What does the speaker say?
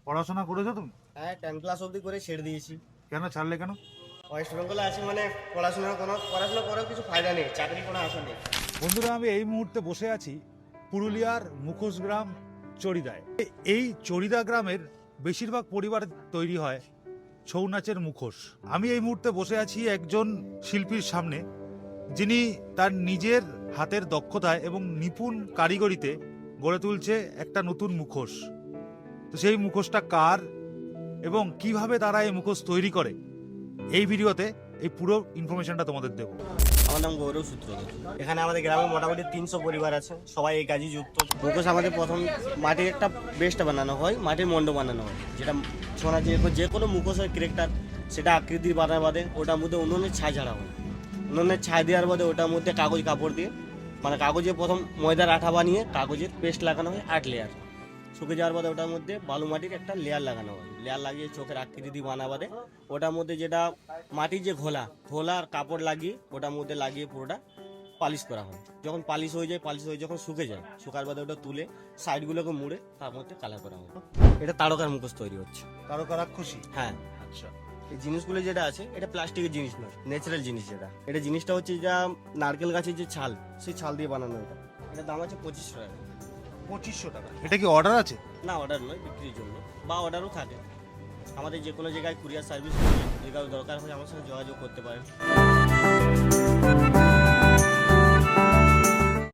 পড়াশোনা করেছো তুমি? হ্যাঁ, 10 ক্লাস অবধি করে ছেড়ে দিয়েছি। কেন ছাড়লে কেন? ওয়েস্ট বেঙ্গলে আছি মানে পড়াশোনা করেও কিছু ফায়দা নেই, চাকরি কোনো আশা নেই। বন্ধুরা, আমি এই মুহূর্তে বসে আছি পুরুলিয়ার মুখোশ গ্রাম চড়িদায়। এই চড়িদা গ্রামের বেশিরভাগ পরিবার তৈরি হয় ছৌ নাচের মুখোশ। আমি এই মুহূর্তে বসে আছি একজন শিল্পীর সামনে, যিনি তার নিজের হাতের দক্ষতায় এবং নিপুণ কারিগরিতে গড়ে তুলছে একটা নতুন মুখোশ। তো সেই মুখোশটা কার এবং কিভাবে তারা এই মুখোশ তৈরি করে, এই ভিডিওতে এই পুরো ইনফরমেশনটা তোমাদের দেবো। আমার নাম গৌরব সূত্রধর। এখানে আমাদের গ্রামে মোটামুটি 300 পরিবার আছে, সবাই এই কাজে যুক্ত। মুখোশ আমাদের প্রথম মাটির একটা বেস্টটা বানানো হয়, মাটির মন্ড বানানো হয়, যেটা সোনা যে কোনো মুখোশের ক্যারেক্টার সেটা আকৃতির বানার বাদে ওটার মধ্যে উনুনের ছাই ঝাড়া হয়। উনুনের ছাই দেওয়ার বাদে ওটার মধ্যে কাগজ কাপড় দিয়ে, মানে কাগজে প্রথম ময়দার আঠা বানিয়ে কাগজের পেস্ট লাগানো হয় 8 লেয়ার। শুকে যাওয়ার বাদে ওটার মধ্যে বালু মাটির একটা লেয়ার লাগানো হয়। লেয়ার লাগিয়ে চোখের আকৃতি দিয়ে বানা বাদে ওটার মধ্যে যেটা মাটির যে ঘোলা আর কাপড় লাগিয়ে ওটার মধ্যে লাগিয়ে পুরোটা পালিশ করা হয়। যখন পালিশ হয়ে যায়, যখন শুকে যায়, শুকার বাদে ওটা তুলে সাইডগুলোকে মুড়ে তার মধ্যে কালার করা হয়। এটা তারকার মুখোশ তৈরি হচ্ছে। তারকা রাক্ষসী? হ্যাঁ। আচ্ছা। এই জিনিসগুলো যেটা আছে এটা প্লাস্টিকের জিনিস নয়, ন্যাচারাল জিনিস। এটা জিনিসটা হচ্ছে যা নারকেল গাছের যে ছাল, সেই ছাল দিয়ে বানানো। এটা দাম আছে 2500 টাকা। 2500 টাকা? এটা কি অর্ডার আছে? না, অর্ডার নয়, বিক্রির জন্য, বা অর্ডারও থাকে। আমাদের যে কোনো জায়গায় কুরিয়ার সার্ভিস, যদি কারো দরকার হয় আমার সাথে যোগাযোগ করতে পারেন।